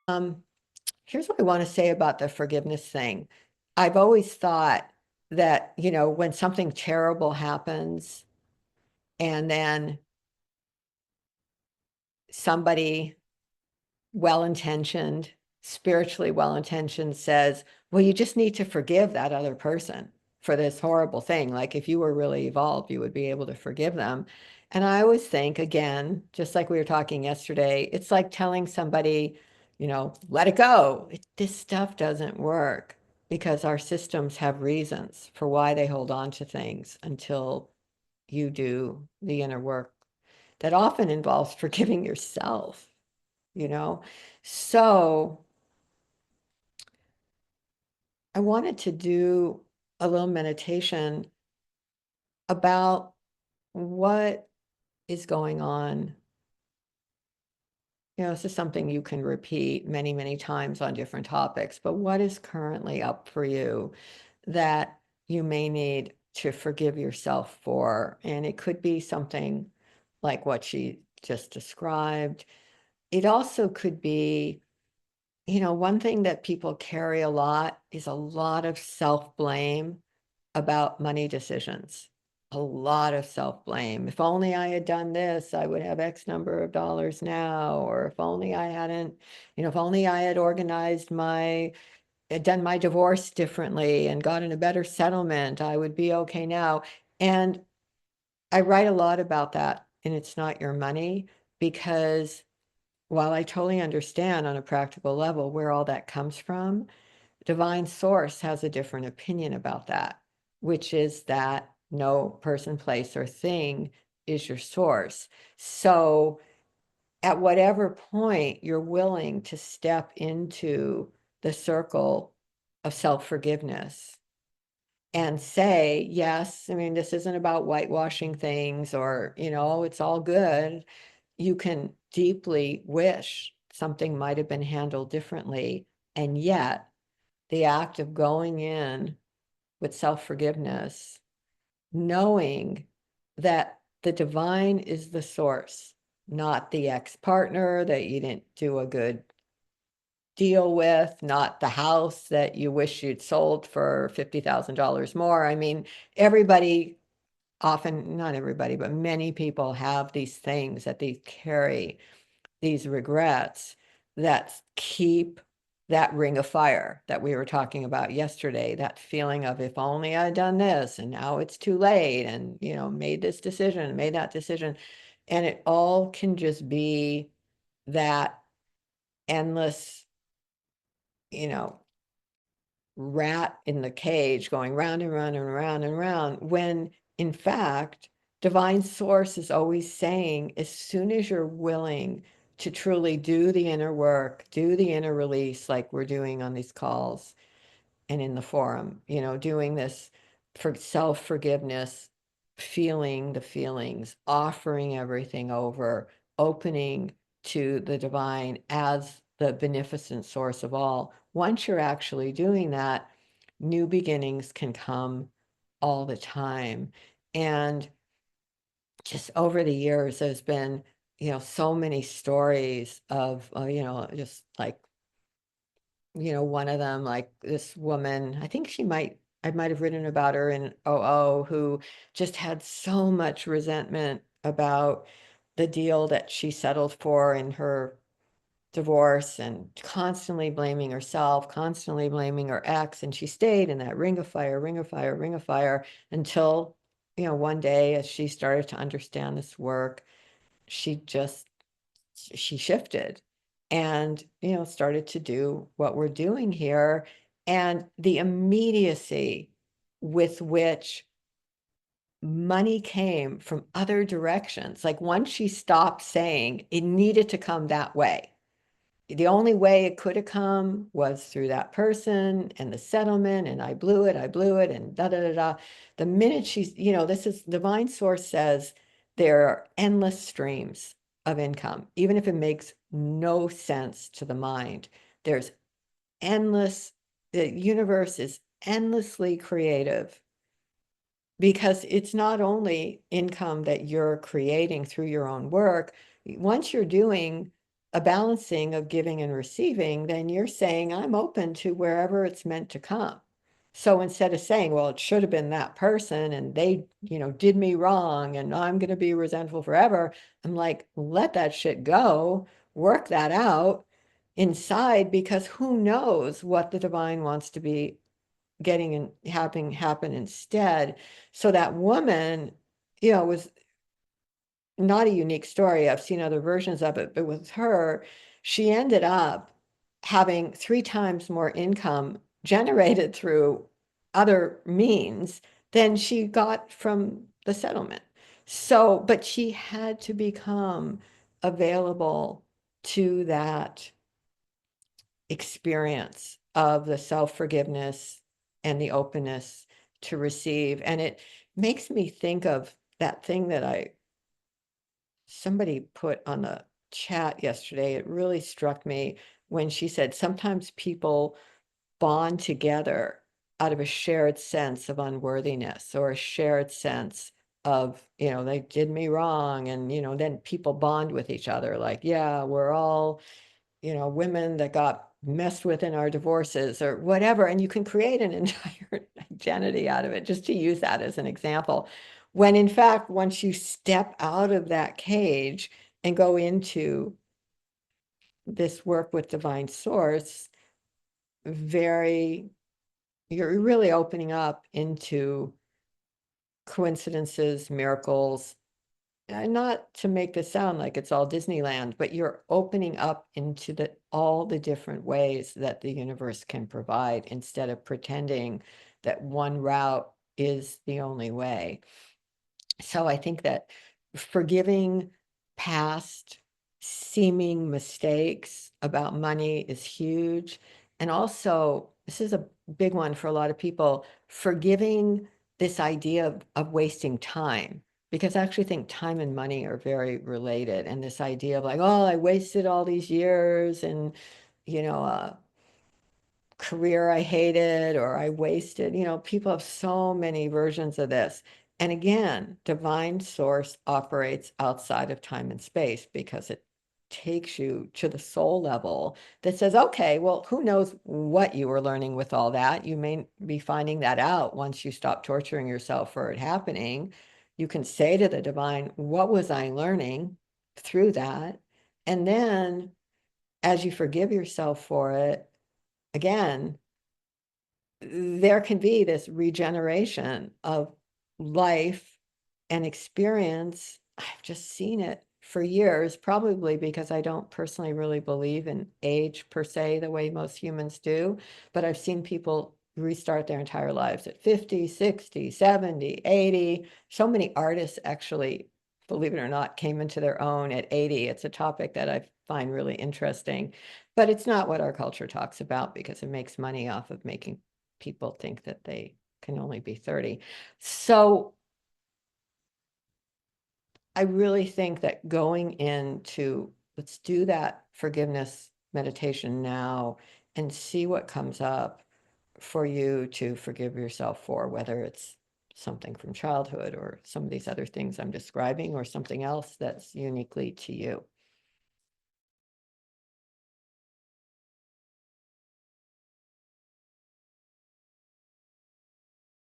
Here's what I want to say about the forgiveness thing. I've always thought that, when something terrible happens and then somebody well-intentioned, spiritually well-intentioned says, well, you just need to forgive that other person for this horrible thing. Like if you were really evolved, you would be able to forgive them. And I always think, again, just like we were talking yesterday, it's like telling somebody, let it go. This stuff doesn't work because our systems have reasons for why they hold on to things until you do the inner work that often involves forgiving yourself, you know? So I wanted to do a little meditation about what is going on. This is something you can repeat many, many times on different topics, but what is currently up for you that you may need to forgive yourself for? And it could be something like what she just described. It also could be, one thing that people carry a lot is a lot of self-blame about money decisions. A lot of self-blame. If only I had done this, I would have X number of dollars now. Or if only I hadn't, if only I had done my divorce differently and gotten a better settlement, I would be okay now. And I write a lot about that and It's Not Your Money, because while I totally understand on a practical level where all that comes from, divine source has a different opinion about that, which is that no person, place, or thing is your source. So at whatever point you're willing to step into the circle of self-forgiveness and say, yes, I mean, this isn't about whitewashing things or, it's all good. You can deeply wish something might have been handled differently. And yet, the act of going in with self-forgiveness, knowing that the divine is the source, not the ex-partner that you didn't do a good deal with, not the house that you wish you'd sold for $50,000 more. I mean, everybody often, not everybody, but many people have these things that they carry, these regrets that keep that ring of fire that we were talking about yesterday, that feeling of if only I'd done this and now it's too late and, made this decision, made that decision. And it all can just be that endless, you know, rat in the cage going round and round and round and round, when in fact, divine source is always saying, as soon as you're willing to truly do the inner work, do the inner release, like we're doing on these calls and in the forum, doing this for self-forgiveness, feeling the feelings, offering everything over, opening to the divine as the beneficent source of all. Once you're actually doing that, new beginnings can come all the time. And just over the years, there's been, so many stories of, just like, one of them, like this woman, I think I might have written about her in OO, who just had so much resentment about the deal that she settled for in her divorce and constantly blaming herself, constantly blaming her ex. And she stayed in that ring of fire, ring of fire, ring of fire until, one day as she started to understand this work, she shifted and, started to do what we're doing here. And the immediacy with which money came from other directions, like once she stopped saying it needed to come that way, the only way it could have come was through that person and the settlement, and I blew it, and da da da da. The minute she's, this is divine source says there are endless streams of income, even if it makes no sense to the mind. There's endless, the universe is endlessly creative, because it's not only income that you're creating through your own work. Once you're doing a balancing of giving and receiving, then you're saying, I'm open to wherever it's meant to come. So instead of saying, well, it should have been that person and they, did me wrong and I'm going to be resentful forever, I'm like, let that shit go, work that out inside, because who knows what the divine wants to be getting and having happen instead. So that woman, was not a unique story. I've seen other versions of it, but with her, she ended up having 3 times more income generated through other means than she got from the settlement. So, but she had to become available to that experience of the self-forgiveness and the openness to receive. And it makes me think of that thing that somebody put on the chat yesterday. It really struck me when she said sometimes people bond together out of a shared sense of unworthiness or a shared sense of, they did me wrong. And, then people bond with each other like, yeah, we're all, women that got messed with in our divorces or whatever. And you can create an entire identity out of it, just to use that as an example. When in fact, once you step out of that cage and go into this work with divine source, you're really opening up into coincidences, miracles, not to make this sound like it's all Disneyland, but you're opening up into all the different ways that the universe can provide instead of pretending that one route is the only way. So I think that forgiving past seeming mistakes about money is huge. And also, this is a big one for a lot of people, forgiving this idea of wasting time. Because I actually think time and money are very related. And this idea of like, oh, I wasted all these years and, career I hated or I wasted. People have so many versions of this. And again, divine source operates outside of time and space because it takes you to the soul level that says, okay, well, who knows what you were learning with all that? You may be finding that out once you stop torturing yourself for it happening. You can say to the divine, what was I learning through that? And then as you forgive yourself for it, again, there can be this regeneration of life and experience. I've just seen it for years, probably because I don't personally really believe in age per se, the way most humans do, but I've seen people restart their entire lives at 50, 60, 70, 80. So many artists actually, believe it or not, came into their own at 80. It's a topic that I find really interesting, but it's not what our culture talks about because it makes money off of making people think that they can only be 30. So I really think that going into, let's do that forgiveness meditation now and see what comes up for you to forgive yourself for, whether it's something from childhood or some of these other things I'm describing or something else that's uniquely to you.